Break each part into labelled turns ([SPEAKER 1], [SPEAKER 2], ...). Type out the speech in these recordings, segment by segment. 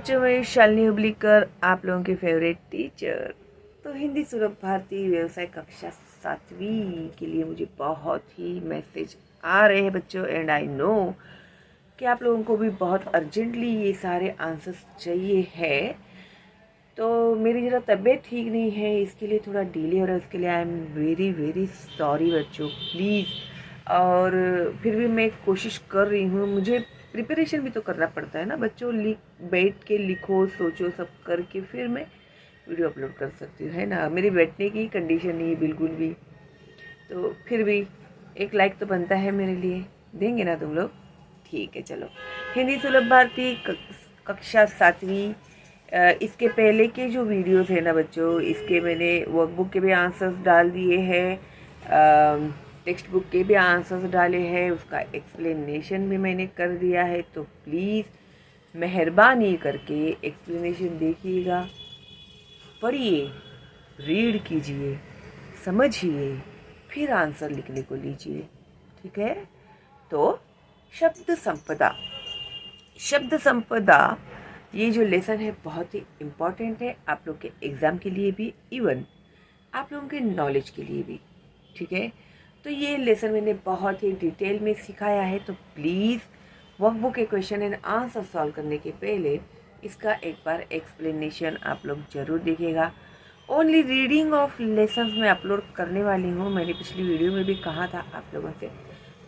[SPEAKER 1] बच्चों में शालिनी हुबलीकर, आप लोगों के फेवरेट टीचर। तो हिंदी सुलभ भारती व्यवसाय कक्षा 7वीं के लिए मुझे बहुत ही मैसेज आ रहे हैं बच्चों, एंड आई नो कि आप लोगों को भी बहुत अर्जेंटली ये सारे आंसर्स चाहिए है। तो मेरी ज़रा तबीयत ठीक नहीं है, इसके लिए थोड़ा डिले हो रहा है, उसके लिए I am very very sorry बच्चों, प्लीज़। और फिर भी मैं कोशिश कर रही हूँ, मुझे प्रिपरेशन भी तो करना पड़ता है ना बच्चों, बैठ के लिखो सोचो सब करके फिर मैं वीडियो अपलोड कर सकती हूँ, है ना। मेरी बैठने की कंडीशन नहीं है बिल्कुल भी, तो फिर भी एक लाइक तो बनता है मेरे लिए, देंगे ना तुम लोग? ठीक है चलो। हिंदी सुलभ भारती कक्षा 7वीं, इसके पहले के जो वीडियोस है ना बच्चों, इसके मैंने वर्कबुक के भी आंसर्स डाल दिए हैं, टेक्स्ट बुक के भी आंसर्स डाले हैं, उसका एक्सप्लेनेशन भी मैंने कर दिया है। तो प्लीज़ मेहरबानी करके एक्सप्लेनेशन देखिएगा, पढ़िए, रीड कीजिए, समझिए, फिर आंसर लिखने को लीजिए, ठीक है। तो शब्द संपदा ये जो लेसन है बहुत ही इम्पॉर्टेंट है आप लोग के एग्ज़ाम के लिए भी, इवन आप लोगों के नॉलेज के लिए भी, ठीक है। तो ये लेसन मैंने बहुत ही डिटेल में सिखाया है, तो प्लीज़ वर्कबुक के क्वेश्चन एंड आंसर सॉल्व करने के पहले इसका एक बार एक्सप्लेनेशन आप लोग ज़रूर देखिएगा। ओनली रीडिंग ऑफ लेसन्स मैं अपलोड करने वाली हूँ। मैंने पिछली वीडियो में भी कहा था आप लोगों से,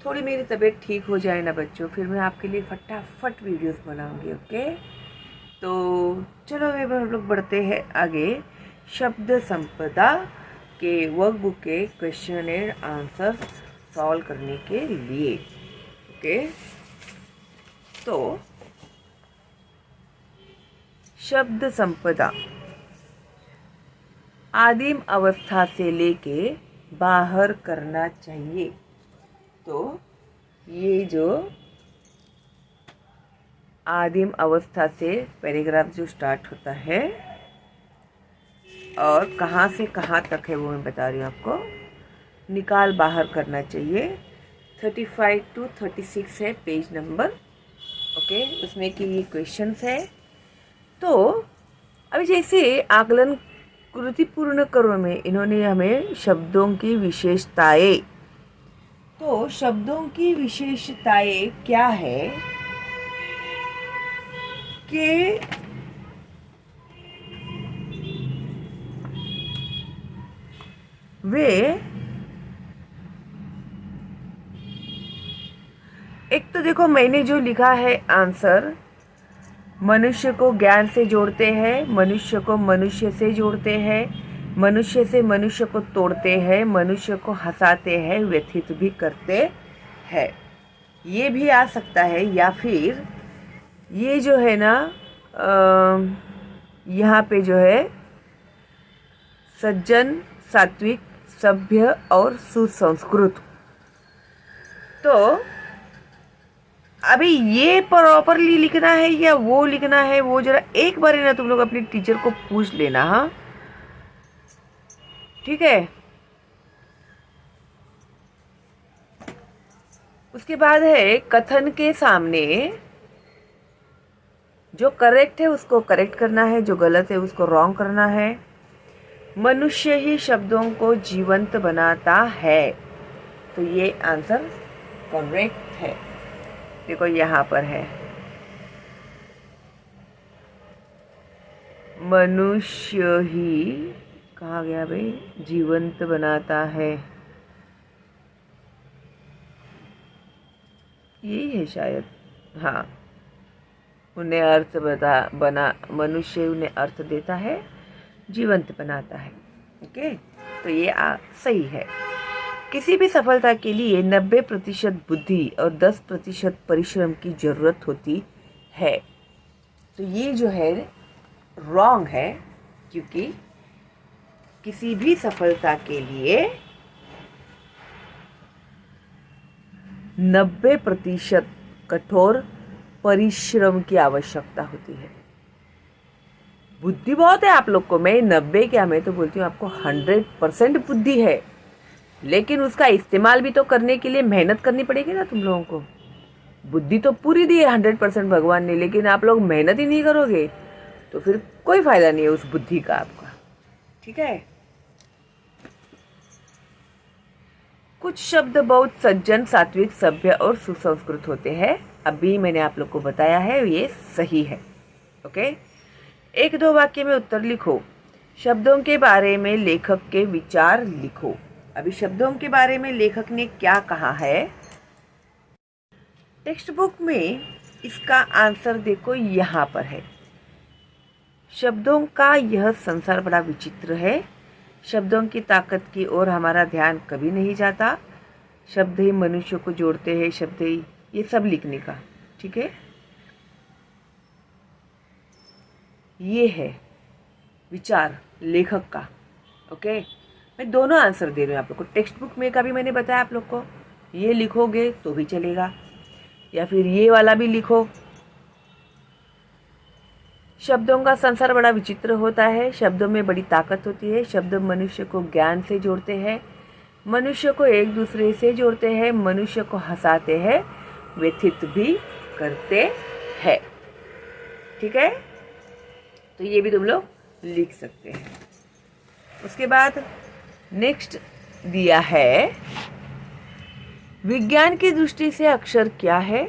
[SPEAKER 1] थोड़ी मेरी तबीयत ठीक हो जाए ना बच्चों, फिर मैं आपके लिए फटाफट वीडियोस बनाऊंगी, ओके। तो चलो हम लोग बढ़ते हैं आगे शब्द संपदा के वर्कबुक के क्वेश्चन एंड आंसर सॉल्व करने के लिए, ओके। तो शब्द संपदा आदिम अवस्था से लेके बाहर करना चाहिए। तो ये जो आदिम अवस्था से पैराग्राफ जो स्टार्ट होता है और कहाँ से कहाँ तक है वो मैं बता रही हूँ आपको, निकाल बाहर करना चाहिए। 35 to 36 है पेज नंबर, ओके। उसमें कि ये क्वेश्चंस है। तो अभी जैसे आकलन कृति पूर्ण करो में इन्होंने हमें शब्दों की विशेषताएं, तो शब्दों की विशेषताएं क्या है कि वे एक तो देखो मैंने जो लिखा है आंसर, मनुष्य को ज्ञान से जोड़ते हैं, मनुष्य को मनुष्य से जोड़ते हैं, मनुष्य से मनुष्य को तोड़ते हैं, मनुष्य को हंसाते हैं, व्यथित भी करते हैं। ये भी आ सकता है, या फिर ये जो है ना यहाँ पे जो है सज्जन, सात्विक, सभ्य और सुसंस्कृत। तो अभी ये प्रॉपरली लिखना है या वो लिखना है, वो जरा एक बार ना तुम लोग अपनी टीचर को पूछ लेना, हाँ, ठीक है। उसके बाद है कथन के सामने जो करेक्ट है उसको करेक्ट करना है, जो गलत है उसको रॉन्ग करना है। मनुष्य ही शब्दों को जीवंत बनाता है, तो ये आंसर करेक्ट है। देखो यहाँ पर है मनुष्य ही, कहाँ गया भाई, जीवंत बनाता है, यही है शायद, हाँ। उन्हें अर्थ बना मनुष्य उन्हें अर्थ देता है, जीवंत बनाता है, ओके। तो ये सही है। किसी भी सफलता के लिए 90% बुद्धि और 10% परिश्रम की जरूरत होती है, तो ये जो है रॉन्ग है, क्योंकि किसी भी सफलता के लिए 90% कठोर परिश्रम की आवश्यकता होती है। बुद्धि बहुत है आप लोग को, मैं 90 क्या, मैं तो बोलती हूँ आपको 100% बुद्धि है, लेकिन उसका इस्तेमाल भी तो करने के लिए मेहनत करनी पड़ेगी ना तुम लोगों को। बुद्धि तो पूरी दी है 100% भगवान ने, लेकिन आप लोग मेहनत ही नहीं करोगे तो फिर कोई फायदा नहीं है उस बुद्धि का आपका। ठीक है। कुछ शब्द बहुत सज्जन, सात्विक, सभ्य और सुसंस्कृत होते हैं। अभी मैंने आप लोग को बताया है, ये सही है। ओके। 1-2 वाक्य में उत्तर लिखो। शब्दों के बारे में लेखक के विचार लिखो। अभी शब्दों के बारे में लेखक ने क्या कहा है, टेक्स्ट बुक में इसका आंसर देखो, यहाँ पर है। शब्दों का यह संसार बड़ा विचित्र है। शब्दों की ताकत की ओर हमारा ध्यान कभी नहीं जाता। शब्द ही मनुष्य को जोड़ते हैं, शब्द ही, ये सब लिखने का। ठीक है। ये है विचार लेखक का। ओके। मैं दोनों आंसर दे रही हूँ आप लोग को। टेक्स्ट बुक में का भी मैंने बताया आप लोग को, ये लिखोगे तो भी चलेगा, या फिर ये वाला भी लिखो। शब्दों का संसार बड़ा विचित्र होता है। शब्दों में बड़ी ताकत होती है। शब्द मनुष्य को ज्ञान से जोड़ते हैं, मनुष्य को एक दूसरे से जोड़ते हैं, मनुष्य को हंसाते हैं, व्यथित भी करते हैं। ठीक है। तो ये भी तुम लोग लिख सकते हैं। उसके बाद नेक्स्ट दिया है, विज्ञान की दृष्टि से अक्षर क्या है।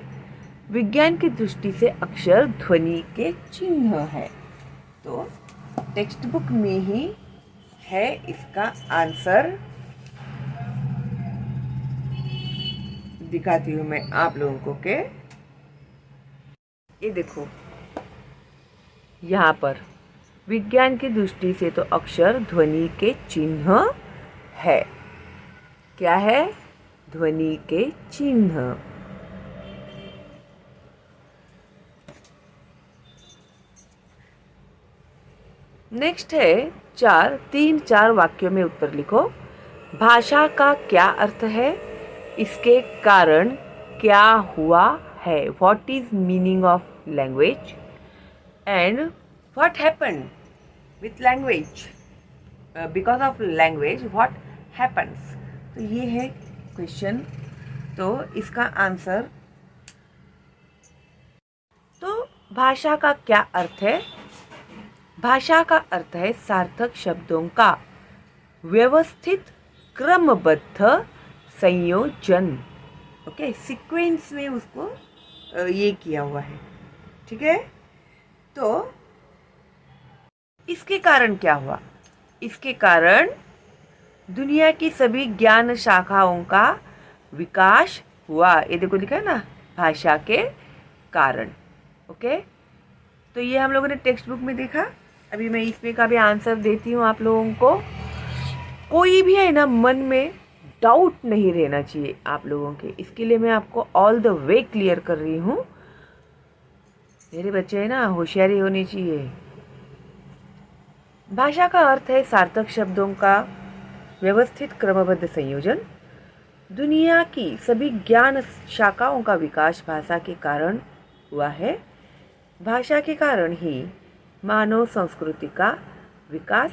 [SPEAKER 1] विज्ञान की दृष्टि से अक्षर ध्वनि के चिन्ह है। तो टेक्स्ट बुक में ही है इसका आंसर। दिखाती हूँ मैं आप लोगों को के, ये देखो यहाँ पर विज्ञान की दृष्टि से तो अक्षर ध्वनि के चिन्ह है। क्या है? ध्वनि के चिन्ह। नेक्स्ट है 3-4 वाक्यों में उत्तर लिखो। भाषा का क्या अर्थ है, इसके कारण क्या हुआ है। What is meaning of language and what happen with language, because of language what happens. तो ये है क्वेश्चन। तो इसका आंसर, तो भाषा का क्या अर्थ है। भाषा का अर्थ है सार्थक शब्दों का व्यवस्थित क्रमबद्ध संयोजन। ओके, सीक्वेंस में उसको ये किया हुआ है। ठीक है। तो इसके कारण क्या हुआ, इसके कारण दुनिया की सभी ज्ञान शाखाओं का विकास हुआ। ये देखो लिखा है ना, भाषा के कारण। ओके, तो ये हम लोगों ने टेक्स्ट बुक में देखा। अभी मैं इसमें का भी आंसर देती हूँ आप लोगों को। कोई भी है ना, मन में डाउट नहीं रहना चाहिए आप लोगों के। इसके लिए मैं आपको ऑल द वे क्लियर कर रही हूँ। मेरे बच्चे है ना, होशियारी होनी चाहिए। भाषा का अर्थ है सार्थक शब्दों का व्यवस्थित क्रमबद्ध संयोजन। दुनिया की सभी ज्ञान शाखाओं का विकास भाषा के कारण हुआ है। भाषा के कारण ही मानव संस्कृति का विकास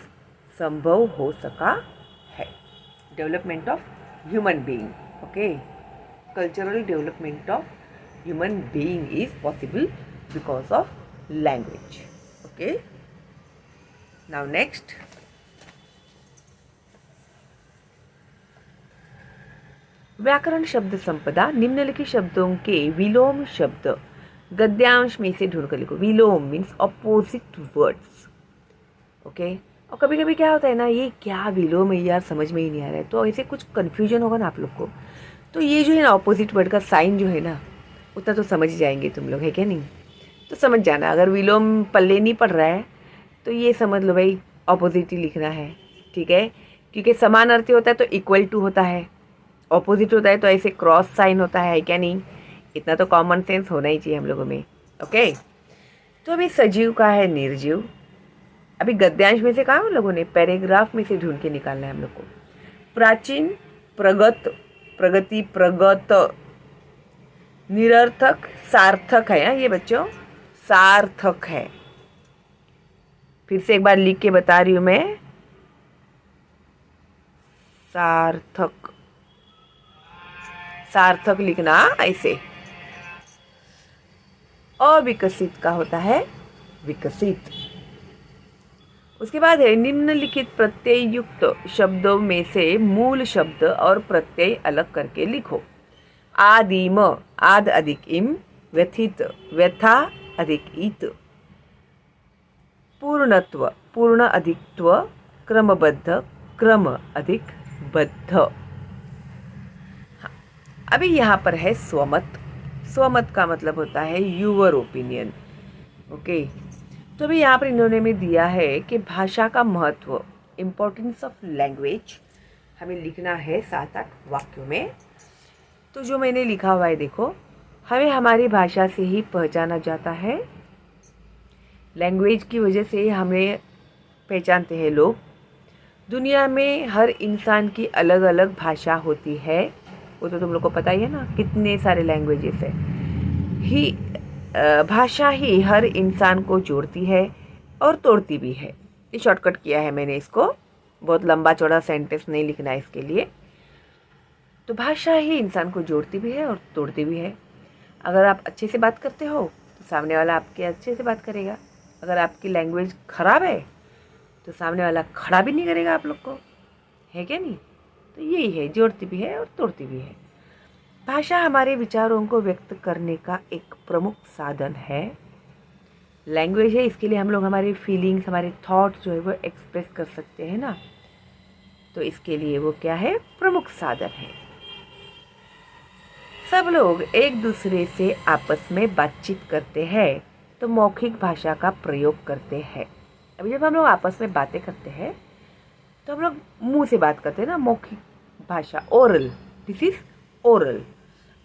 [SPEAKER 1] संभव हो सका है। Development of human being. Okay, cultural development of human being is possible because of language. Okay, now next, व्याकरण शब्द संपदा। निम्नलिखित शब्दों के विलोम शब्द गद्यांश में से ढूंढकर लिखो। विलोम मीन्स ऑपोजिट वर्ड्स। ओके, और कभी कभी क्या होता है ना, ये क्या विलोम है यार, समझ में ही नहीं आ रहा है, तो ऐसे कुछ कन्फ्यूजन होगा ना आप लोग को। तो ये जो है ना, ऑपोजिट वर्ड का साइन जो है ना, उतना तो समझ ही जाएंगे तुम लोग, है क्या नहीं। तो समझ जाना, अगर विलोम पल्ले नहीं पड़ रहा है तो ये समझ लो भाई ऑपोजिट ही लिखना है। ठीक है, क्योंकि समान अर्थ होता है तो इक्वल टू होता है, ऑपोजिट होता है तो ऐसे क्रॉस साइन होता है क्या नहीं। इतना तो कॉमन सेंस होना ही चाहिए हम लोगों में। ओके, तो अभी सजीव का है निर्जीव। अभी गद्यांश में से कहा हम लोगों ने, पैराग्राफ में से ढूंढ के निकालना है हम लोग को। प्राचीन, प्रगत, प्रगति, प्रगत, निरर्थक, सार्थक है ये बच्चों, सार्थक है। फिर से एक बार लिख के बता रही हूं मैं, सार्थक, सार्थक लिखना ऐसे। अविकसित का होता है विकसित। उसके बाद है निम्नलिखित प्रत्यय युक्त शब्दों में से मूल शब्द और प्रत्यय अलग करके लिखो। आदिम, आद अधिक इम, व्यथित, व्यथा अधिक इत, पूर्णत्व, पूर्ण अधिकत्व, क्रमबद्ध, क्रम अधिक बद्ध। हाँ, अभी यहाँ पर है स्वमत। स्वमत का मतलब होता है यूअर ओपिनियन। ओके, तो अभी यहाँ पर इन्होंने में दिया है कि भाषा का महत्व, इम्पोर्टेंस ऑफ लैंग्वेज, हमें लिखना है 7-8 वाक्यों में। तो जो मैंने लिखा हुआ है देखो, हमें हमारी भाषा से ही पहचाना जाता है। लैंग्वेज की वजह से हमें पहचानते हैं लोग। दुनिया में हर इंसान की अलग अलग भाषा होती है, वो तो तुम लोग को पता ही है ना, कितने सारे लैंग्वेजेस है। भाषा ही हर इंसान को जोड़ती है और तोड़ती भी है। ये शॉर्टकट किया है मैंने इसको, बहुत लंबा चौड़ा सेंटेंस नहीं लिखना है इसके लिए। तो भाषा ही इंसान को जोड़ती भी है और तोड़ती भी है। अगर आप अच्छे से बात करते हो तो सामने वाला आपके अच्छे से बात करेगा। अगर आपकी लैंग्वेज खराब है तो सामने वाला खड़ा भी नहीं करेगा आप लोग को, है क्या नहीं? तो यही है, जोड़ती भी है और तोड़ती भी है। भाषा हमारे विचारों को व्यक्त करने का एक प्रमुख साधन है। लैंग्वेज है, इसके लिए हम लोग हमारे फीलिंग्स, हमारे थॉट्स जो है वो एक्सप्रेस कर सकते हैं ना, तो इसके लिए वो क्या है? प्रमुख साधन है। सब लोग एक दूसरे से आपस में बातचीत करते हैं तो मौखिक भाषा का प्रयोग करते हैं। अभी जब हम लोग आपस में बातें करते हैं तो हम लोग मुंह से बात करते हैं ना, मौखिक भाषा, ओरल, दिस इज ओरल।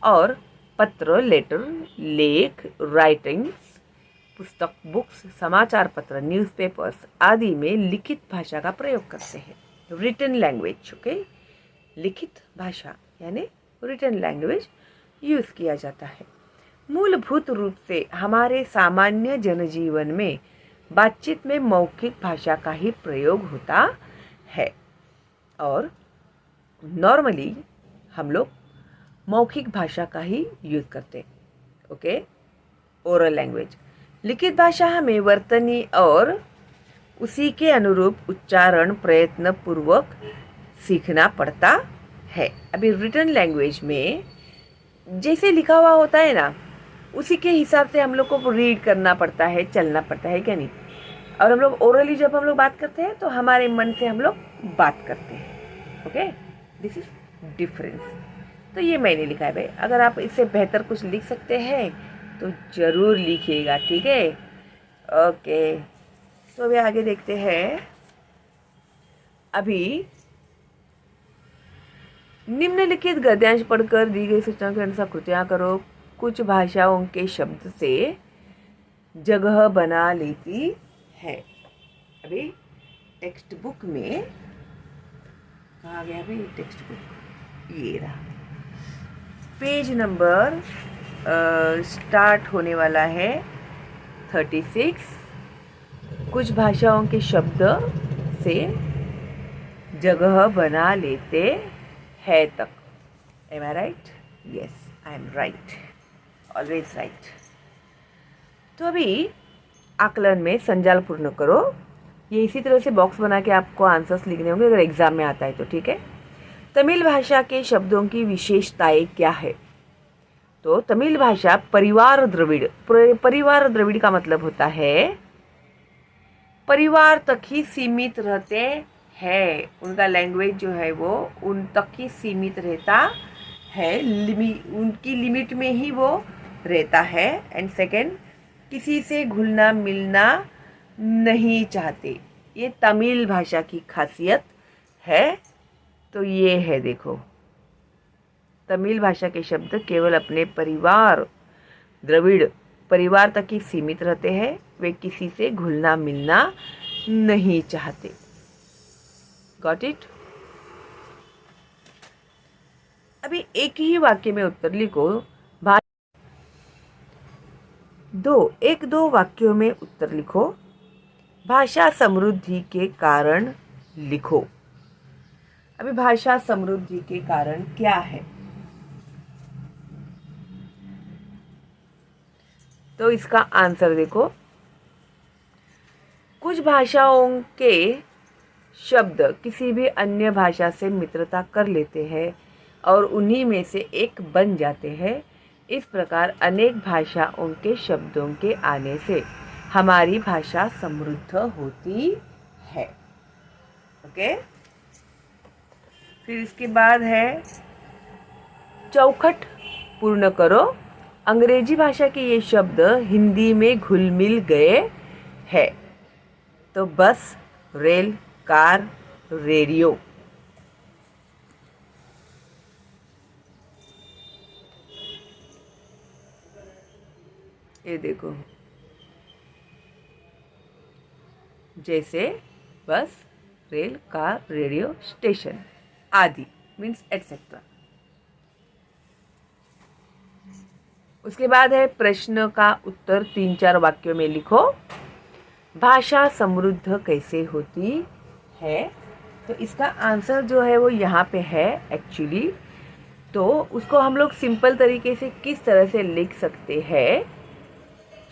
[SPEAKER 1] और पत्र, लेटर, लेख, राइटिंग्स, पुस्तक, बुक्स, समाचार पत्र, न्यूज़पेपर्स आदि में लिखित भाषा का प्रयोग करते हैं, रिटन लैंग्वेज। ओके, लिखित भाषा यानी रिटन लैंग्वेज यूज़ किया जाता है। मूलभूत रूप से हमारे सामान्य जनजीवन में बातचीत में मौखिक भाषा का ही प्रयोग होता है और नॉर्मली हम लोग मौखिक भाषा का ही यूज़ करते हैं। Okay, oral language. लिखित भाषा हमें वर्तनी और उसी के अनुरूप उच्चारण प्रयत्न पूर्वक सीखना पड़ता है। अभी रिटन लैंग्वेज में जैसे लिखा हुआ होता है ना, उसी के हिसाब से हम लोग को रीड करना पड़ता है, चलना पड़ता है, क्या नहीं? और हम लोग ओरली जब हम लोग बात करते हैं तो हमारे मन से हम लोग बात करते हैं। Okay, this is difference. तो ये मैंने लिखा है भाई, अगर आप इससे बेहतर कुछ लिख सकते हैं तो ज़रूर लिखिएगा, ठीक है? ओके, तो अभी आगे देखते हैं। अभी निम्नलिखित गद्यांश पढ़कर दी गई सूचना के अनुसार कृतियाँ करो। कुछ भाषाओं के शब्द से जगह बना लेती है। अभी टेक्स्ट बुक में कहाँ गया भाई टेक्स्ट बुक? ये रहा, पेज नंबर स्टार्ट होने वाला है 36। कुछ भाषाओं के शब्द से जगह बना लेते हैं तक। Am I right? Yes, I am right, always right. तो अभी आकलन में संजाल पूर्ण करो। ये इसी तरह से बॉक्स बना के आपको आंसर्स लिखने होंगे अगर एग्जाम में आता है तो, ठीक है? तमिल भाषा के शब्दों की विशेषताएं क्या है? तो तमिल भाषा परिवार द्रविड़, परिवार द्रविड़ का मतलब होता है परिवार तक ही सीमित रहते हैं। उनका लैंग्वेज जो है वो उन तक ही सीमित रहता है, उनकी लिमिट में ही वो रहता है। एंड सेकेंड, किसी से घुलना मिलना नहीं चाहते। ये तमिल भाषा की खासियत है। तो ये है, देखो, तमिल भाषा के शब्द केवल अपने परिवार, द्रविड़ परिवार तक ही सीमित रहते हैं। वे किसी से घुलना मिलना नहीं चाहते। Got it? अभी एक ही वाक्य में उत्तर लिखो। एक दो वाक्यों में उत्तर लिखो। भाषा समृद्धि के कारण लिखो। अभी भाषा समृद्धि के कारण क्या है? तो इसका आंसर देखो। कुछ भाषाओं के शब्द किसी भी अन्य भाषा से मित्रता कर लेते हैं और उन्हीं में से एक बन जाते हैं। इस प्रकार अनेक भाषाओं के शब्दों के आने से हमारी भाषा समृद्ध होती है। ओके, फिर इसके बाद है चौखट पूर्ण करो। अंग्रेजी भाषा के ये शब्द हिंदी में घुल मिल गए हैं। तो बस, रेल, कार, रेडियो। ये देखो, जैसे बस, रेल, कार, रेडियो, स्टेशन आदि मीन्स एटसेट्रा। उसके बाद है प्रश्न का उत्तर 3-4 वाक्यों में लिखो। भाषा समृद्ध कैसे होती है? तो इसका आंसर जो है वो यहाँ पे है एक्चुअली। तो उसको हम लोग सिंपल तरीके से किस तरह से लिख सकते हैं?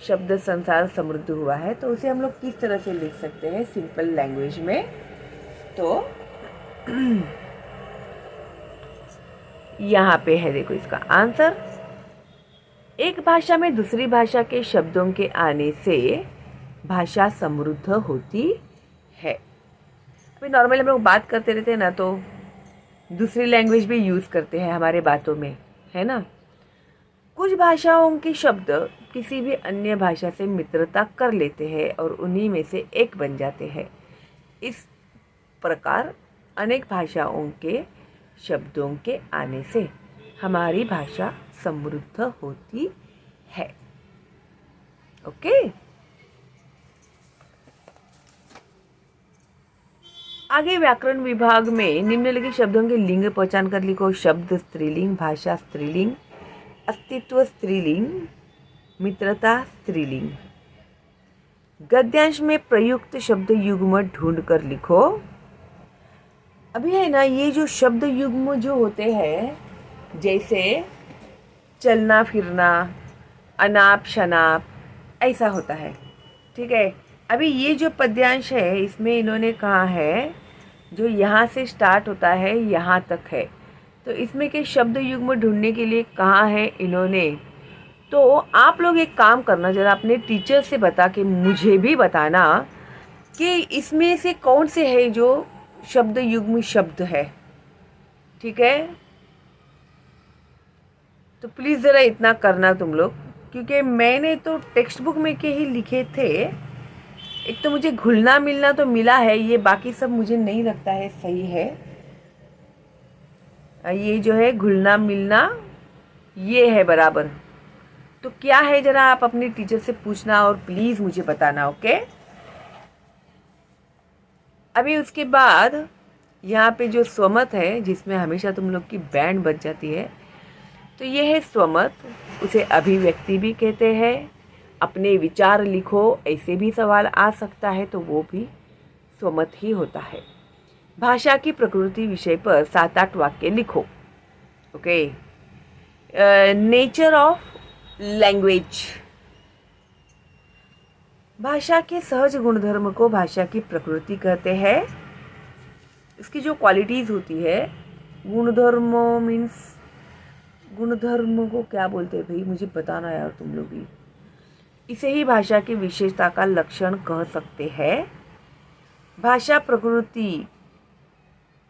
[SPEAKER 1] शब्द संसार समृद्ध हुआ है तो उसे हम लोग किस तरह से लिख सकते हैं सिंपल लैंग्वेज में? तो यहाँ पे है, देखो इसका आंसर। एक भाषा में दूसरी भाषा के शब्दों के आने से भाषा समृद्ध होती है। अभी नॉर्मली हम लोग बात करते रहते हैं ना, तो दूसरी लैंग्वेज भी यूज़ करते हैं हमारे बातों में, है ना। कुछ भाषाओं के शब्द किसी भी अन्य भाषा से मित्रता कर लेते हैं और उन्हीं में से एक बन जाते हैं। इस प्रकार अनेक भाषाओं के शब्दों के आने से हमारी भाषा समृद्ध होती है। ओके, आगे व्याकरण विभाग में निम्नलिखित शब्दों के लिंग पहचान कर लिखो। शब्द स्त्रीलिंग, भाषा स्त्रीलिंग, अस्तित्व स्त्रीलिंग, मित्रता स्त्रीलिंग। गद्यांश में प्रयुक्त शब्द युग्म ढूंढ कर लिखो। अभी है ना, ये जो शब्द युग्म जो होते हैं, जैसे चलना फिरना, अनाप शनाप, ऐसा होता है, ठीक है। अभी ये जो पद्यांश है इसमें इन्होंने कहा है जो यहाँ से स्टार्ट होता है यहाँ तक है, तो इसमें के शब्द युग्म ढूंढने के लिए कहा है इन्होंने। तो आप लोग एक काम करना, जरा अपने टीचर से बता के मुझे भी बताना कि इसमें से कौन से है जो शब्द युग्म शब्द है, ठीक है। तो प्लीज़ ज़रा इतना करना तुम लोग, क्योंकि मैंने तो टेक्स्ट बुक में के ही लिखे थे। एक तो मुझे घुलना मिलना तो मिला है, ये बाकी सब मुझे नहीं लगता है सही है। ये जो है घुलना मिलना ये है बराबर। तो क्या है ज़रा आप अपने टीचर से पूछना और प्लीज़ मुझे बताना। ओके, अभी उसके बाद यहाँ पे जो स्वमत है जिसमें हमेशा तुम लोग की बैंड बज जाती है, तो ये है स्वमत। उसे अभिव्यक्ति भी कहते हैं। अपने विचार लिखो, ऐसे भी सवाल आ सकता है, तो वो भी स्वमत ही होता है। भाषा की प्रकृति विषय पर 7-8 वाक्य लिखो। Okay, nature of language. भाषा के सहज गुणधर्म को भाषा की प्रकृति कहते हैं। इसकी जो क्वालिटीज़ होती है, गुणधर्म मीन्स, गुणधर्म को क्या बोलते हैं भाई, मुझे बताना यार तुम लोग भी। इसे ही भाषा की विशेषता का लक्षण कह सकते हैं। भाषा प्रकृति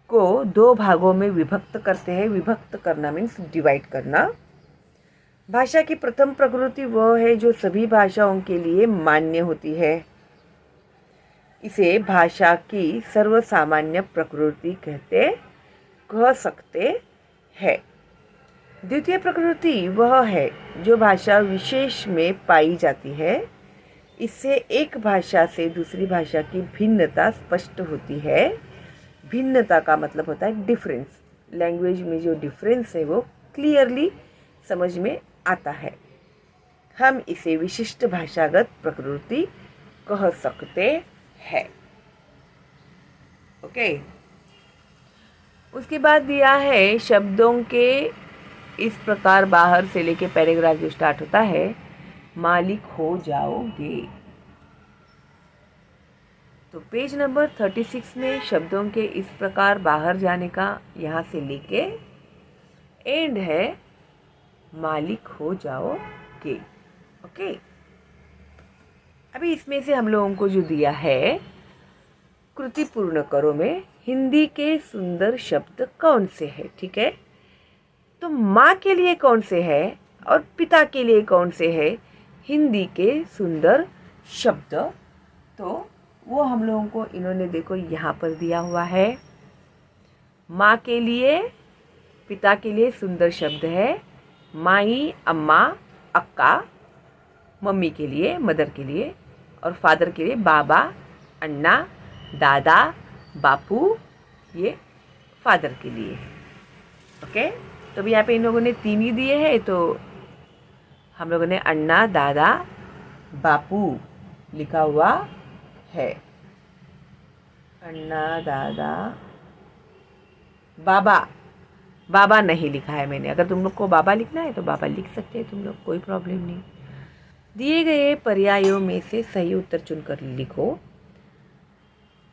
[SPEAKER 1] को 2 भागों में विभक्त करते हैं। विभक्त करना मीन्स डिवाइड करना। भाषा की प्रथम प्रकृति वह है जो सभी भाषाओं के लिए मान्य होती है। इसे भाषा की सर्वसामान्य प्रकृति कह सकते हैं। द्वितीय प्रकृति वह है जो भाषा विशेष में पाई जाती है। इससे एक भाषा से दूसरी भाषा की भिन्नता स्पष्ट होती है। भिन्नता का मतलब होता है डिफरेंस। लैंग्वेज में जो डिफरेंस है वो क्लियरली समझ में आता है। हम इसे विशिष्ट भाषागत प्रकृति कह सकते हैं। ओके, उसके बाद दिया है शब्दों के इस प्रकार बाहर से लेके पैराग्राफ जो स्टार्ट होता है, मालिक हो जाओगे। तो पेज नंबर 36 में शब्दों के इस प्रकार बाहर जाने का यहाँ से लेके एंड है मालिक हो जाओगे। ओके, अभी इसमें से हम लोगों को जो दिया है कृति पूर्ण करो में हिंदी के सुंदर शब्द कौन से है। ठीक है, तो माँ के लिए कौन से है और पिता के लिए कौन से है हिंदी के सुंदर शब्द, तो वो हम लोगों को इन्होंने देखो यहाँ पर दिया हुआ है। माँ के लिए, पिता के लिए सुंदर शब्द है माई, अम्मा, अक्का। मम्मी के लिए, मदर के लिए, और फादर के लिए बाबा, अन्ना, दादा, बापू, ये फादर के लिए। ओके, तो भी यहाँ पे इन लोगों ने 3 ही दिए हैं, तो हम लोगों ने अन्ना, दादा, बापू लिखा हुआ है। अन्ना, दादा, बाबा, बाबा नहीं लिखा है मैंने। अगर तुम लोग को बाबा लिखना है तो बाबा लिख सकते हैं तुम लोग, कोई प्रॉब्लम नहीं। दिए गए पर्यायों में से सही उत्तर चुनकर लिखो।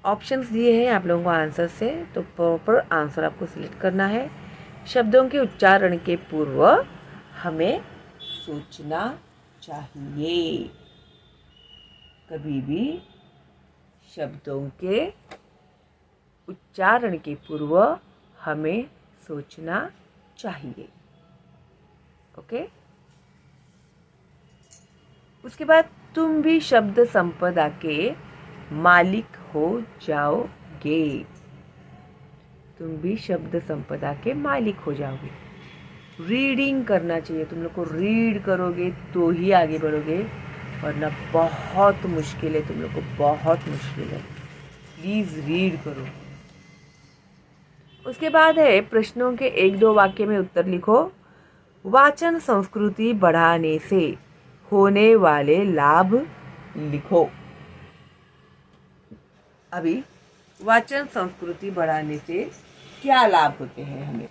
[SPEAKER 1] ऑप्शंस दिए हैं आप लोगों को आंसर से, तो प्रॉपर आंसर आपको सिलेक्ट करना है। शब्दों के उच्चारण के पूर्व हमें सोचना चाहिए। कभी भी शब्दों के उच्चारण के पूर्व हमें सोचना चाहिए। ओके, उसके बाद तुम भी शब्द संपदा के मालिक हो जाओगे। तुम भी शब्द संपदा के मालिक हो जाओगे। रीडिंग करना चाहिए तुम लोग को, रीड करोगे तो ही आगे बढ़ोगे, वरना बहुत मुश्किल है तुम लोग को, बहुत मुश्किल है। प्लीज रीड करो। उसके बाद है प्रश्नों के 1-2 वाक्य में उत्तर लिखो। वाचन संस्कृति बढ़ाने से होने वाले लाभ लिखो। अभी वाचन संस्कृति बढ़ाने से क्या लाभ होते हैं हमें,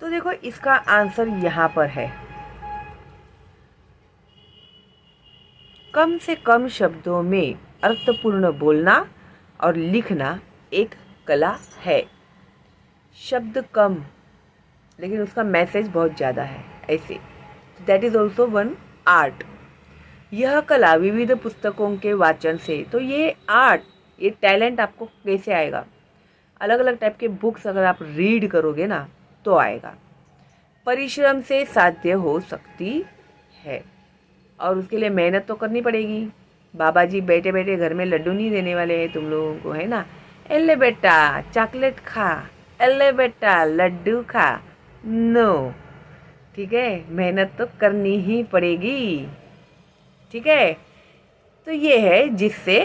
[SPEAKER 1] तो देखो इसका आंसर यहाँ पर है। कम से कम शब्दों में अर्थपूर्ण बोलना और लिखना एक कला है। शब्द कम लेकिन उसका मैसेज बहुत ज़्यादा है, ऐसे that is also one art. यह कला विविध पुस्तकों के वाचन से, तो ये आर्ट, ये टैलेंट आपको कैसे आएगा? अलग अलग टाइप के बुक्स अगर आप रीड करोगे ना तो आएगा। परिश्रम से साध्य हो सकती है, और उसके लिए मेहनत तो करनी पड़ेगी। बाबा जी बैठे बैठे घर में लड्डू नहीं देने वाले हैं तुम लोगों को, है ना? एले बेटा चॉकलेट खा, एले बेटा लड्डू खा, नो। ठीक है, मेहनत तो करनी ही पड़ेगी। ठीक है, तो ये है जिससे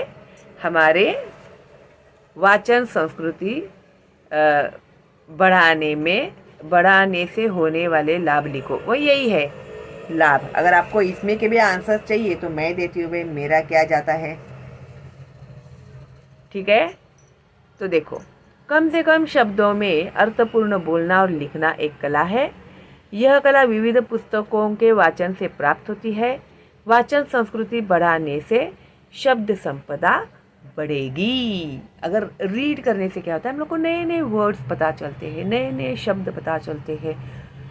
[SPEAKER 1] हमारे वाचन संस्कृति बढ़ाने से होने वाले लाभ लिखो। वो यही है लाभ। अगर आपको इसमें के भी आंसर चाहिए तो मैं देती हूँ भाई, मेरा क्या जाता है। ठीक है, तो देखो, कम से कम शब्दों में अर्थपूर्ण बोलना और लिखना एक कला है। यह कला विविध पुस्तकों के वाचन से प्राप्त होती है। वाचन संस्कृति बढ़ाने से शब्द संपदा बढ़ेगी। अगर रीड करने से क्या होता है, हम लोग को नए नए वर्ड्स पता चलते हैं, नए नए शब्द पता चलते हैं।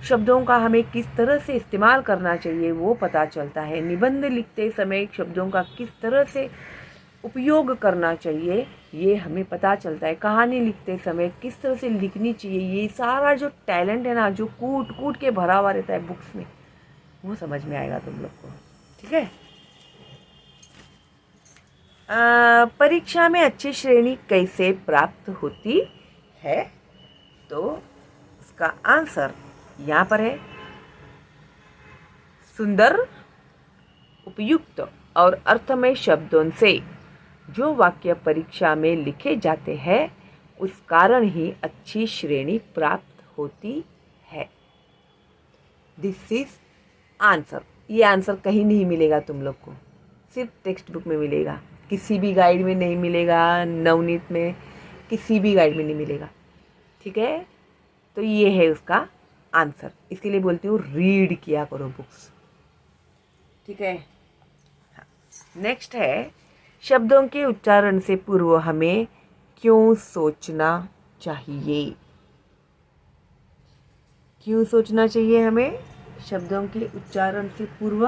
[SPEAKER 1] शब्दों का हमें किस तरह से इस्तेमाल करना चाहिए वो पता चलता है। निबंध लिखते समय शब्दों का किस तरह से उपयोग करना चाहिए ये हमें पता चलता है। कहानी लिखते समय किस तरह से लिखनी चाहिए, ये सारा जो टैलेंट है ना, जो कूट कूट के भरा हुआ रहता है बुक्स में, वो समझ में आएगा तुम लोग को। ठीक है, परीक्षा में अच्छी श्रेणी कैसे प्राप्त होती है, तो इसका आंसर यहाँ पर है। सुंदर, उपयुक्त और अर्थमय शब्दों से जो वाक्य परीक्षा में लिखे जाते हैं उस कारण ही अच्छी श्रेणी प्राप्त होती है। This is answer. ये आंसर कहीं नहीं मिलेगा तुम लोग को, सिर्फ टेक्स्ट बुक में मिलेगा, किसी भी गाइड में नहीं मिलेगा, नवनीत में, किसी भी गाइड में नहीं मिलेगा। ठीक है, तो ये है उसका आंसर। इसके लिए बोलती हूँ रीड किया करो बुक्स। ठीक है, हाँ, नेक्स्ट है, शब्दों के उच्चारण से पूर्व हमें क्यों सोचना चाहिए? क्यों सोचना चाहिए हमें शब्दों के उच्चारण से पूर्व?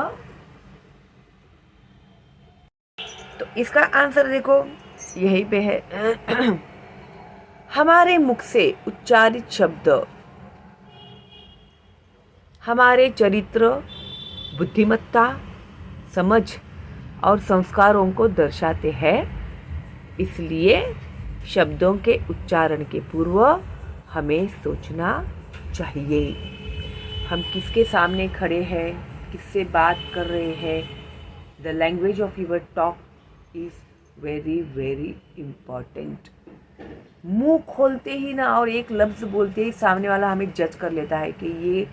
[SPEAKER 1] तो इसका आंसर देखो, यहीं पे है। हमारे मुख से उच्चारित शब्द हमारे चरित्र, बुद्धिमत्ता, समझ और संस्कारों को दर्शाते हैं। इसलिए शब्दों के उच्चारण के पूर्व हमें सोचना चाहिए। हम किसके सामने खड़े हैं, किससे बात कर रहे हैं। The language of your talk is very very important. मुंह खोलते ही ना और एक लफ्ज़ बोलते ही सामने वाला हमें जज कर लेता है कि ये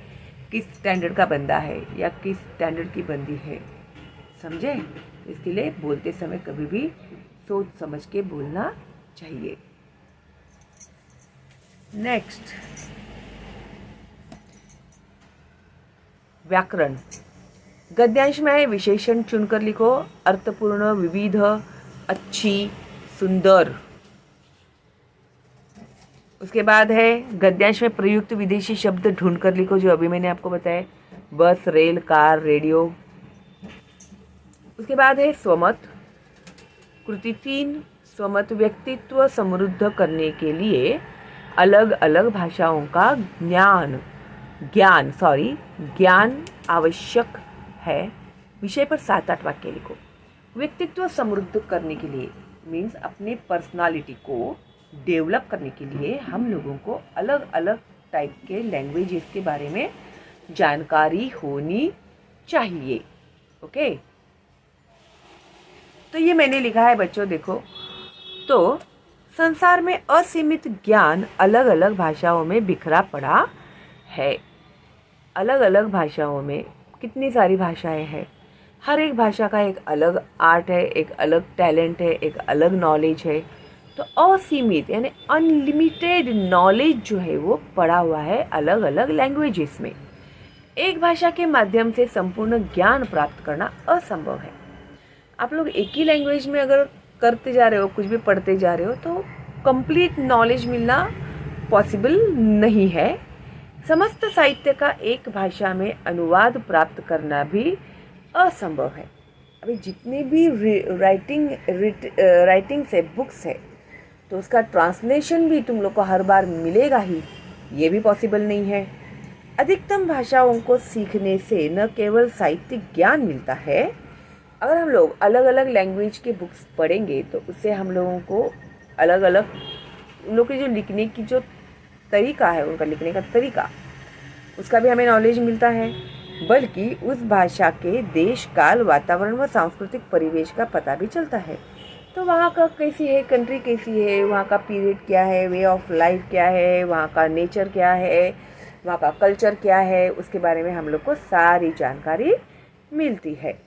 [SPEAKER 1] किस स्टैंडर्ड का बंदा है या किस स्टैंडर्ड की बंदी है। समझे? इसके लिए बोलते समय कभी भी सोच समझ के बोलना चाहिए। नेक्स्ट, व्याकरण। गद्यांश में विशेषण चुनकर लिखो। अर्थपूर्ण, विविध, अच्छी, सुंदर। उसके बाद है गद्यांश में प्रयुक्त विदेशी शब्द ढूंढकर लिखो, जो अभी मैंने आपको बताया, बस, रेल, कार, रेडियो। उसके बाद है स्वमत। कृति 3, स्वमत व्यक्तित्व समृद्ध करने के लिए अलग अलग भाषाओं का ज्ञान आवश्यक है। विषय पर 7-8 वाक्य लिखो। व्यक्तित्व समृद्ध करने के लिए मीन्स अपने पर्सनालिटी को डेवलप करने के लिए हम लोगों को अलग अलग टाइप के लैंग्वेजेस के बारे में जानकारी होनी चाहिए। ओके, तो ये मैंने लिखा है बच्चों, देखो। तो संसार में असीमित ज्ञान अलग अलग भाषाओं में बिखरा पड़ा है। अलग अलग भाषाओं में कितनी सारी भाषाएं हैं। हर एक भाषा का एक अलग आर्ट है, एक अलग टैलेंट है, एक अलग नॉलेज है। तो असीमित यानी अनलिमिटेड नॉलेज जो है वो पड़ा हुआ है अलग अलग लैंग्वेजेस में। एक भाषा के माध्यम से संपूर्ण ज्ञान प्राप्त करना असंभव है। आप लोग एक ही लैंग्वेज में अगर करते जा रहे हो, कुछ भी पढ़ते जा रहे हो, तो कंप्लीट नॉलेज मिलना पॉसिबल नहीं है। समस्त साहित्य का एक भाषा में अनुवाद प्राप्त करना भी असंभव है। अभी जितनी भी राइटिंग्स है, बुक्स है, तो उसका ट्रांसलेशन भी तुम लोग को हर बार मिलेगा ही, ये भी पॉसिबल नहीं है। अधिकतम भाषाओं को सीखने से न केवल साहित्यिक ज्ञान मिलता है। अगर हम लोग अलग अलग लैंग्वेज के बुक्स पढ़ेंगे तो उससे हम लोगों को अलग अलग उन लोग की जो लिखने की जो तरीका है, उनका लिखने का तरीका, उसका भी हमें नॉलेज मिलता है, बल्कि उस भाषा के देश, काल, वातावरण व सांस्कृतिक परिवेश का पता भी चलता है। तो वहाँ का कैसी है, कंट्री कैसी है, वहाँ का पीरियड क्या है, वे ऑफ लाइफ क्या है, वहाँ का नेचर क्या है, वहाँ का कल्चर क्या है, उसके बारे में हम लोग को सारी जानकारी मिलती है।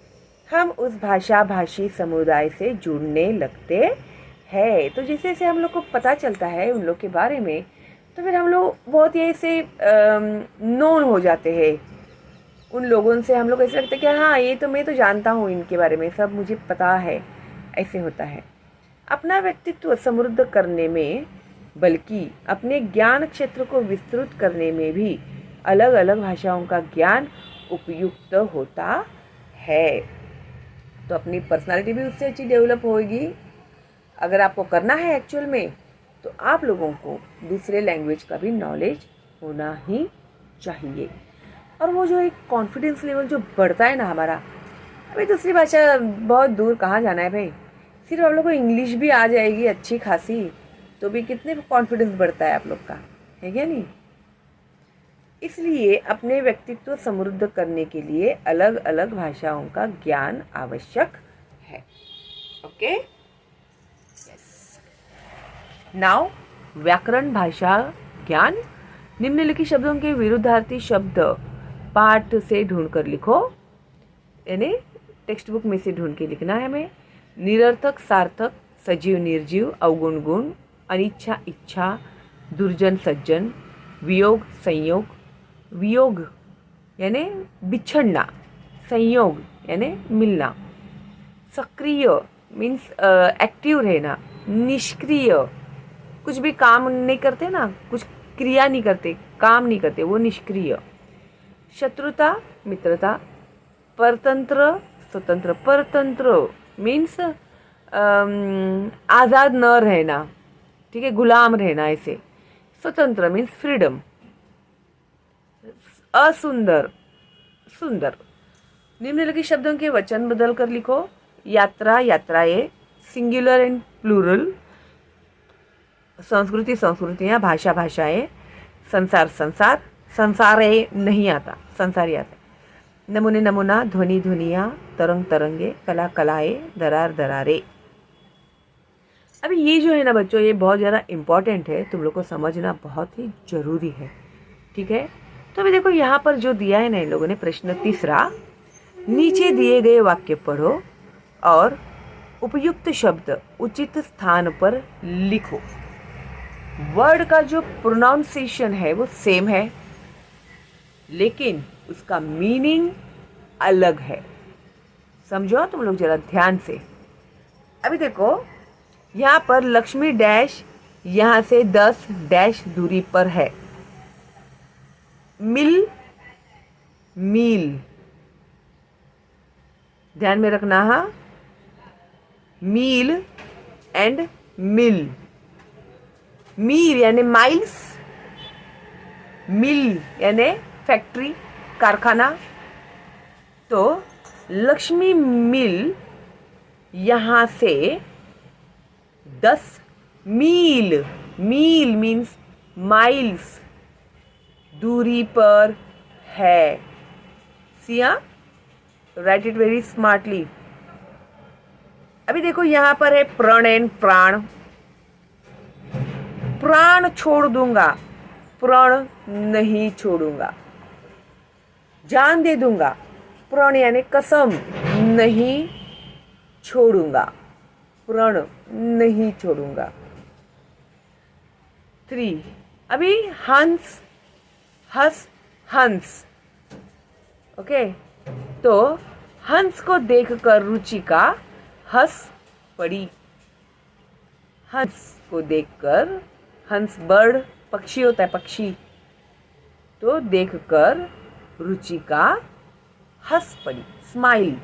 [SPEAKER 1] हम उस भाषा भाषी समुदाय से जुड़ने लगते हैं। तो जैसे जैसे हम लोग को पता चलता है उन लोग के बारे में, तो फिर हम लोग बहुत ही ऐसे नोन हो जाते हैं उन लोगों से। हम लोग ऐसे लगता है कि हाँ, ये तो मैं तो जानता हूँ, इनके बारे में सब मुझे पता है। ऐसे होता है। अपना व्यक्तित्व समृद्ध करने में, बल्कि अपने ज्ञान क्षेत्र को विस्तृत करने में भी अलग अलग भाषाओं का ज्ञान उपयुक्त होता है। तो अपनी पर्सनालिटी भी उससे अच्छी डेवलप होगी। अगर आपको करना है एक्चुअल में, तो आप लोगों को दूसरे लैंग्वेज का भी नॉलेज होना ही चाहिए। और वो जो एक कॉन्फिडेंस लेवल जो बढ़ता है ना हमारा, अभी दूसरी भाषा बहुत दूर कहाँ जाना है भाई, सिर्फ आप लोग को इंग्लिश भी आ जाएगी अच्छी खासी, तो भी कितने कॉन्फिडेंस बढ़ता है आप लोग का, है क्या नहीं? इसलिए अपने व्यक्तित्व समृद्ध करने के लिए अलग अलग भाषाओं का ज्ञान आवश्यक है। Okay, yes. नाउ व्याकरण भाषा ज्ञान। निम्नलिखित शब्दों के विरुद्धार्थी शब्द पाठ से ढूंढकर लिखो, यानी टेक्स्ट बुक में से ढूंढ के लिखना है हमें। निरर्थक सार्थक, सजीव निर्जीव, अवगुण गुण, अनिच्छा इच्छा, दुर्जन सज्जन, वियोग संयोग। वियोग यानी बिछड़ना, संयोग यानी मिलना। सक्रिय मीन्स एक्टिव रहना, निष्क्रिय कुछ भी काम नहीं करते ना, कुछ क्रिया नहीं करते, काम नहीं करते, वो निष्क्रिय। शत्रुता मित्रता, परतंत्र स्वतंत्र, परतंत्र मीन्स आज़ाद न रहना, ठीक है, गुलाम रहना ऐसे। स्वतंत्र मीन्स फ्रीडम। असुंदर सुंदर। निम्नलिखित शब्दों के वचन बदल कर लिखो। यात्रा यात्राएं, सिंगुलर एंड प्लूरल। संस्कृति संस्कृतियाँ, भाषा भाषाएं, संसार संसार, संसारे नहीं आता, संसारी आता। नमूने नमूना, ध्वनि ध्वनियाँ, तरंग तरंगे, कला कलाएं, दरार दरारे। अभी ये जो है ना बच्चों, ये बहुत ज़्यादा इम्पॉर्टेंट है, तुम लोग को समझना बहुत ही ज़रूरी है, ठीक है। तो अभी देखो यहाँ पर जो दिया है ना इन लोगों ने, प्रश्न तीसरा, नीचे दिए गए वाक्य पढ़ो और उपयुक्त शब्द उचित स्थान पर लिखो। वर्ड का जो प्रोनाउंसिएशन है वो सेम है, लेकिन उसका मीनिंग अलग है। समझो तुम लोग जरा ध्यान से। अभी देखो यहाँ पर लक्ष्मी डैश यहाँ से 10 डैश दूरी पर है। मिल मील, ध्यान में रखना। हाँ, मील एंड मिल। मील यानी माइल्स, मिल यानी फैक्ट्री, कारखाना। तो लक्ष्मी मिल यहाँ से 10 मील, मील मीन्स माइल्स दूरी पर है। Siya, right it very smartly. अभी देखो यहाँ पर है प्रण एंड प्राण। प्राण छोड़ दूंगा, प्रण नहीं छोड़ूंगा। जान दे दूंगा, प्रण यानी कसम, नहीं छोड़ूंगा, प्रण नहीं छोड़ूंगा। 3, अभी हंस, हंस, हंस, ओके। तो हंस को देखकर रुचिका हंस पड़ी। हंस को देखकर, हंस बर्ड पक्षी होता है, पक्षी, तो देखकर रुचिका हंस पड़ी, स्माइल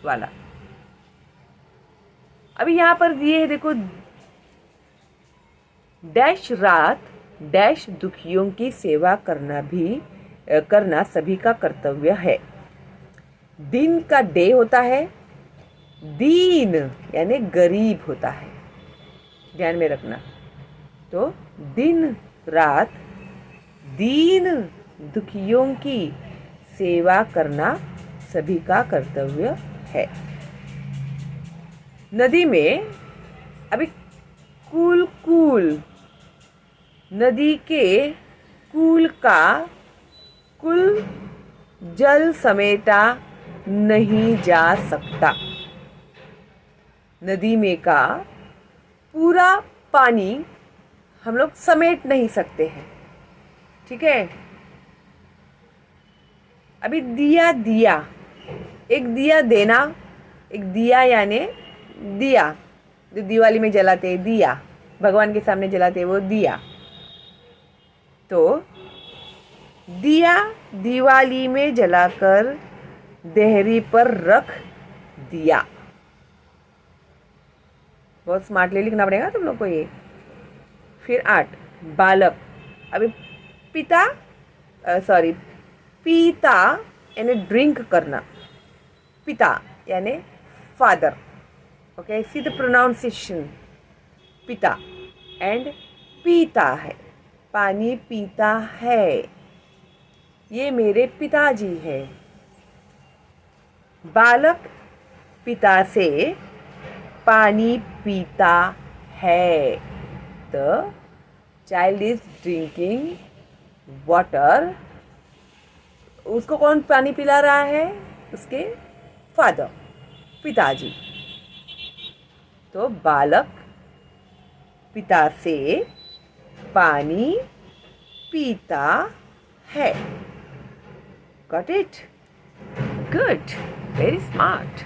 [SPEAKER 1] वाला। अभी यहां पर दिए है देखो, डैश रात डैश दुखियों की सेवा करना सभी का कर्तव्य है। दिन का डे होता है, दीन यानी गरीब होता है, ध्यान में रखना। तो दिन रात दीन दुखियों की सेवा करना सभी का कर्तव्य है। नदी में अभी कूल कूल, नदी के कूल का कुल जल समेटा नहीं जा सकता। नदी में का पूरा पानी हम लोग समेट नहीं सकते हैं, ठीक है। अभी दिया दिया, एक दिया देना, एक दिया यानी दिया जो दिवाली में जलाते हैं, दिया भगवान के सामने जलाते हैं, वो दिया। तो दिया दिवाली में जलाकर देहरी पर रख दिया। बहुत स्मार्टली लिखना पड़ेगा तुम लोग को ये। फिर 8, बालक। अभी पिता पीता यानी ड्रिंक करना, पिता यानी father, okay. See the pronunciation, पिता एंड पीता है, पानी पीता है, ये मेरे पिताजी है। बालक पिता से पानी पीता है। The child is drinking water. उसको कौन पानी पिला रहा है? उसके फादर, पिताजी। तो बालक पिता से पानी पीता है। Got it? Good. Very smart.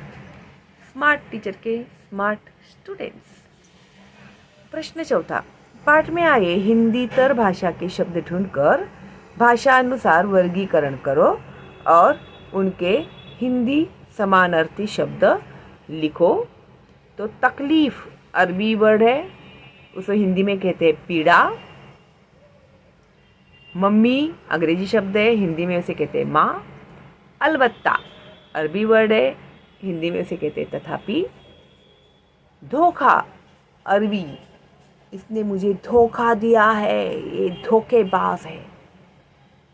[SPEAKER 1] Smart teacher के स्मार्ट स्टूडेंट्स। प्रश्न चौथा, पाठ में आए हिंदीतर भाषा के शब्द ढूंढकर भाषा अनुसार वर्गीकरण करो और उनके हिंदी समानार्थी शब्द लिखो। तो तकलीफ अरबी वर्ड है, उसे हिंदी में कहते हैं पीड़ा। मम्मी अंग्रेजी शब्द है, हिंदी में उसे कहते हैं माँ। अलबत्ता अरबी वर्ड है, हिंदी में उसे कहते हैं तथापि। धोखा अरबी, इसने मुझे धोखा दिया है, ये धोखेबाज है।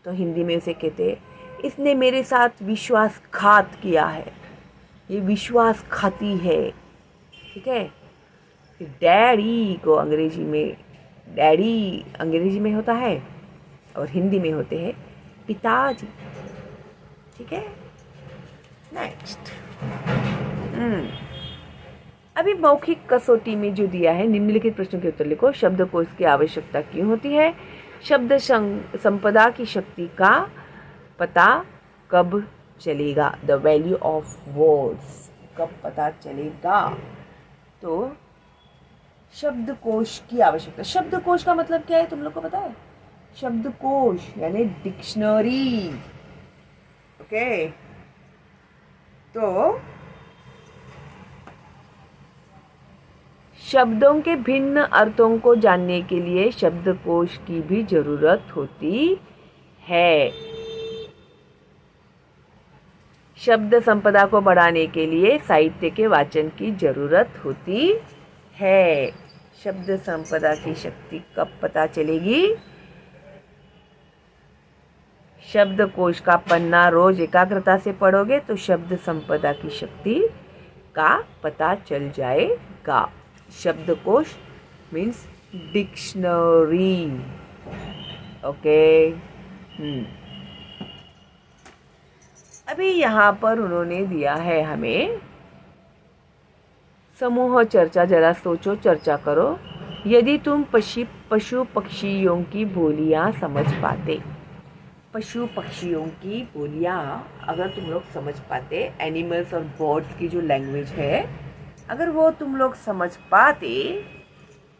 [SPEAKER 1] तो हिंदी में उसे कहते हैं इसने मेरे साथ विश्वासघात किया है, ये विश्वासघाती है। ठीक है। फिर डैडी को अंग्रेजी में, डैडी अंग्रेजी में होता है और हिंदी में होते हैं पिताजी। ठीक है। नेक्स्ट, अभी मौखिक कसौटी में जो दिया है निम्नलिखित प्रश्नों के उत्तर लिखो। शब्दकोश की आवश्यकता क्यों होती है? शब्द संपदा की शक्ति का पता कब चलेगा? द वैल्यू ऑफ वर्ड्स, कब पता चलेगा? तो शब्दकोश की आवश्यकता। शब्दकोश का मतलब क्या है तुम लोग को पता है? शब्दकोश यानी डिक्शनरी। ओके, तो शब्दों के भिन्न अर्थों को जानने के लिए शब्दकोश की भी जरूरत होती है। शब्द संपदा को बढ़ाने के लिए साहित्य के वाचन की जरूरत होती है। शब्द संपदा की शक्ति कब पता चलेगी? शब्दकोश का पन्ना रोज एकाग्रता से पढ़ोगे तो शब्द संपदा की शक्ति का पता चल जाएगा। शब्दकोश मीन्स डिक्शनरी। ओके। अभी यहाँ पर उन्होंने दिया है हमें समूह चर्चा। जरा सोचो, चर्चा करो। यदि तुम पशु पक्षियों की बोलियां समझ पाते, पशु पक्षियों की बोलियां अगर तुम लोग समझ पाते, एनिमल्स और बर्ड्स की जो लैंग्वेज है अगर वो तुम लोग समझ पाते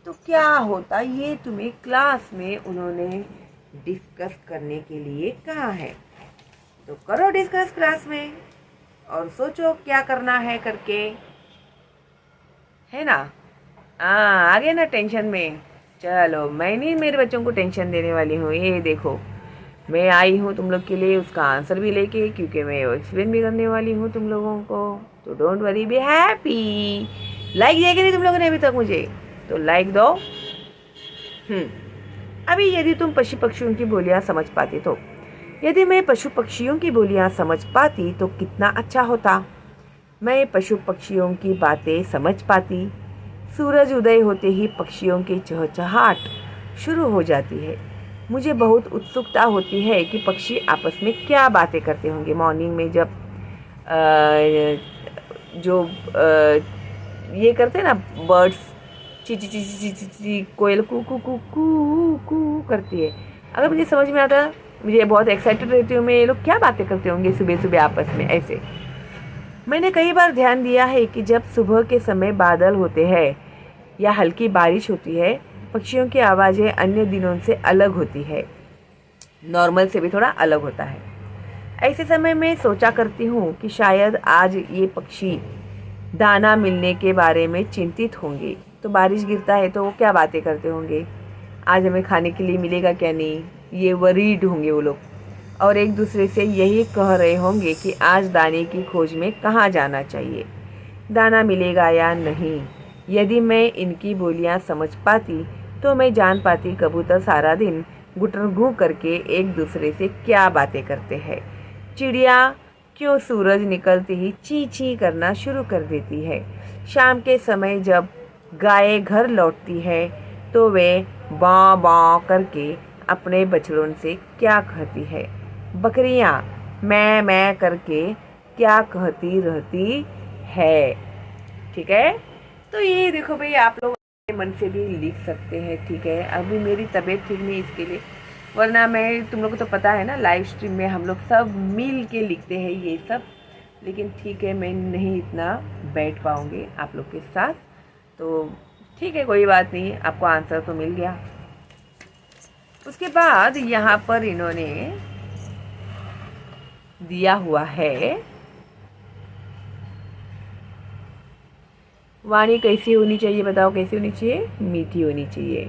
[SPEAKER 1] तो क्या होता, ये तुम्हें क्लास में उन्होंने डिस्कस करने के लिए कहा है। तो करो डिस्कस क्लास में और सोचो क्या करना है करके, है ना? आगे ना टेंशन में। चलो, मैं नहीं मेरे बच्चों को टेंशन देने वाली हूँ। ये देखो, मैं आई हूँ तुम लोग के लिए उसका आंसर भी लेके, क्योंकि मैं एक्सप्लेन भी करने वाली हूँ तुम लोगों को। तो don't worry, be happy. Like दिया कि नहीं तुम लोगों ने अभी तक मुझे? तो लाइक दो। अभी यदि तुम पशु पक्षियों की बोलियां समझ पाते तो, यदि मैं पशु पक्षियों की बोलियां समझ पाती तो कितना अच्छा होता। मैं पशु पक्षियों की बातें समझ पाती। सूरज उदय होते ही पक्षियों की चहचहाट शुरू हो जाती है। मुझे बहुत उत्सुकता होती है कि पक्षी आपस में क्या बातें करते होंगे। मॉर्निंग में जब ये करते ना बर्ड्स, ची ची ची ची ची ची, कोयल कू कू कू कू कू करती है। अगर मुझे समझ में आता, मुझे बहुत एक्साइटेड रहती हूँ मैं, ये लोग क्या बातें करते होंगे सुबह सुबह आपस में ऐसे। मैंने कई बार ध्यान दिया है कि जब सुबह के समय बादल होते हैं या हल्की बारिश होती है, पक्षियों की आवाज़ें अन्य दिनों से अलग होती है, नॉर्मल से भी थोड़ा अलग होता है। ऐसे समय में सोचा करती हूँ कि शायद आज ये पक्षी दाना मिलने के बारे में चिंतित होंगे। तो बारिश गिरता है तो वो क्या बातें करते होंगे, आज हमें खाने के लिए मिलेगा क्या नहीं, ये वरीड होंगे वो लोग, और एक दूसरे से यही कह रहे होंगे कि आज दाने की खोज में कहाँ जाना चाहिए, दाना मिलेगा या नहीं। यदि मैं इनकी बोलियां समझ पाती तो मैं जान पाती कबूतर सारा दिन गुटर गूं करके एक दूसरे से क्या बातें करते हैं। चिड़िया क्यों सूरज निकलते ही ची ची करना शुरू कर देती है। शाम के समय जब गाय घर लौटती है तो वे बाँ बाँ करके अपने बछड़ों से क्या कहती है। बकरियाँ मैं करके क्या कहती रहती है। ठीक है, तो ये देखो भाई, आप लोग अपने मन से भी लिख सकते हैं। ठीक है, अभी मेरी तबीयत ठीक नहीं इसके लिए, वरना मैं, तुम लोग को तो पता है ना, लाइव स्ट्रीम में हम लोग सब मिल के लिखते हैं ये सब। लेकिन ठीक है, मैं नहीं इतना बैठ पाऊँगी आप लोग के साथ, तो ठीक है, कोई बात नहीं, आपको आंसर तो मिल गया। उसके बाद यहाँ पर इन्होंने दिया हुआ है, वाणी कैसी होनी चाहिए, बताओ कैसी होनी चाहिए? मीठी होनी चाहिए।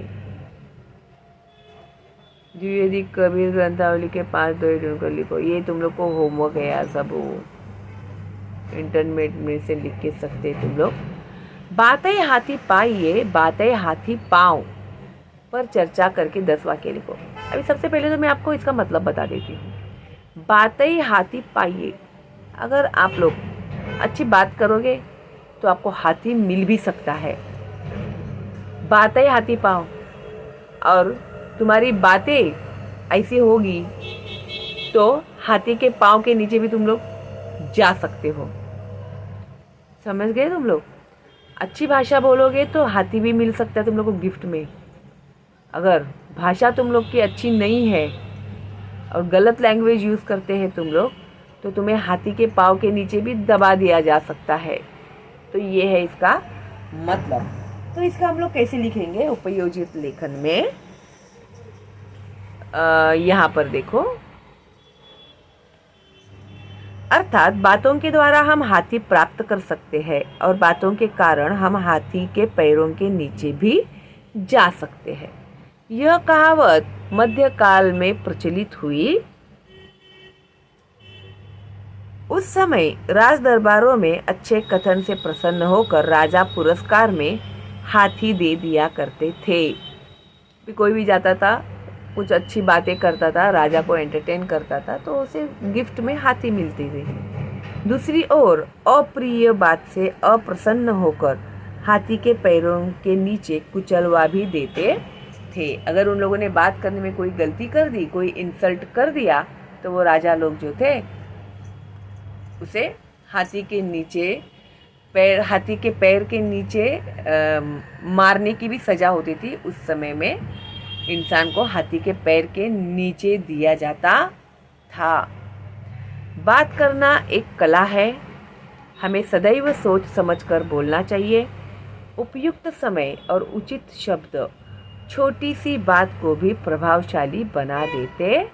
[SPEAKER 1] द्विवेदी कबीर ग्रंथावली के 5 दोहे कर लिखो। ये तुम लोग को होमवर्क है यार, सब इंटरनेट में से लिख के सकते तुम लोग। बातें हाथी पाइए बातें हाथी पाँव पर चर्चा करके 10 वाक्य लिखो। अभी सबसे पहले तो मैं आपको इसका मतलब बता देती हूँ। बातें हाथी पाइए, अगर आप लोग अच्छी बात करोगे तो आपको हाथी मिल भी सकता है। बातें हाथी पाँव, और तुम्हारी बातें ऐसी होगी तो हाथी के पाँव के नीचे भी तुम लोग जा सकते हो। समझ गए तुम लोग? अच्छी भाषा बोलोगे तो हाथी भी मिल सकता है तुम लोग को गिफ्ट में। अगर भाषा तुम लोग की अच्छी नहीं है और गलत लैंग्वेज यूज़ करते हैं तुम लोग, तो तुम्हें हाथी के पाँव के नीचे भी दबा दिया जा सकता है। तो ये है इसका मतलब। तो इसका हम लोग कैसे लिखेंगे उपयोजित लेखन में? यहाँ पर देखो, अर्थात बातों के द्वारा हम हाथी प्राप्त कर सकते हैं और बातों के कारण हम हाथी के पैरों के नीचे भी जा सकते हैं। यह कहावत मध्यकाल में प्रचलित हुई। उस समय राज दरबारों में अच्छे कथन से प्रसन्न होकर राजा पुरस्कार में हाथी दे दिया करते थे। कोई भी जाता था, कुछ अच्छी बातें करता था, राजा को एंटरटेन करता था, तो उसे गिफ्ट में हाथी मिलती थी। दूसरी ओर अप्रिय बात से अप्रसन्न होकर हाथी के पैरों के नीचे कुचलवा भी देते थे। अगर उन लोगों ने बात करने में कोई गलती कर दी, कोई इंसल्ट कर दिया, तो वो राजा लोग जो थे उसे हाथी के नीचे हाथी के पैर के नीचे मारने की भी सजा होती थी। उस समय में इंसान को हाथी के पैर के नीचे दिया जाता था। बात करना एक कला है, हमें सदैव सोच समझकर बोलना चाहिए। उपयुक्त समय और उचित शब्द छोटी सी बात को भी प्रभावशाली बना देते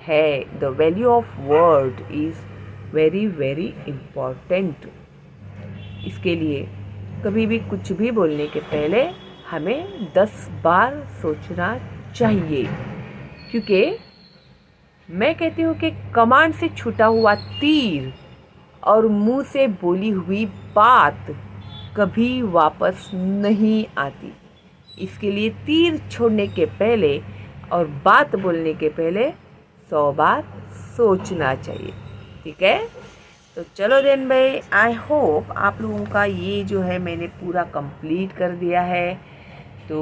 [SPEAKER 1] हैं। The value of word is very very important. इसके लिए कभी भी कुछ भी बोलने के पहले हमें 10 बार सोचना चाहिए, क्योंकि मैं कहती हूँ कि कमांड से छूटा हुआ तीर और मुंह से बोली हुई बात कभी वापस नहीं आती। इसके लिए तीर छोड़ने के पहले और बात बोलने के पहले 100 बार सोचना चाहिए। ठीक है? तो चलो देन भाई, आई होप आप लोगों का ये जो है मैंने पूरा कंप्लीट कर दिया है। तो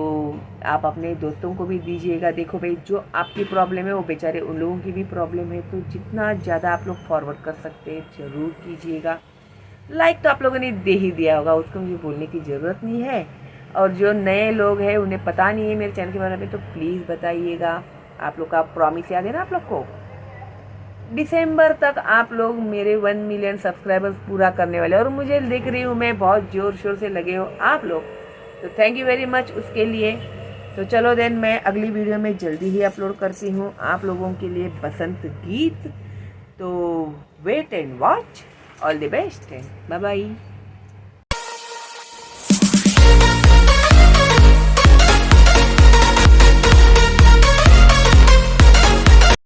[SPEAKER 1] आप अपने दोस्तों को भी दीजिएगा। देखो भाई, जो आपकी प्रॉब्लम है वो बेचारे उन लोगों की भी प्रॉब्लम है, तो जितना ज़्यादा आप लोग फॉरवर्ड कर सकते हैं ज़रूर कीजिएगा। लाइक तो आप लोगों ने दे ही दिया होगा, उसको मुझे बोलने की ज़रूरत नहीं है। और जो नए लोग हैं उन्हें पता नहीं है मेरे चैनल के बारे में, तो प्लीज़ बताइएगा। आप लोग का प्रॉमिस याद है ना आप लोग को? दिसंबर तक आप लोग मेरे 1 मिलियन सब्सक्राइबर्स पूरा करने वाले, और मुझे देख रही हूँ मैं बहुत ज़ोर शोर से लगे हो आप लोग, तो थैंक यू वेरी मच उसके लिए। तो चलो देन, मैं अगली वीडियो में जल्दी ही अपलोड करती हूँ आप लोगों के लिए बसंत गीत। तो wait and watch. All the best and bye bye.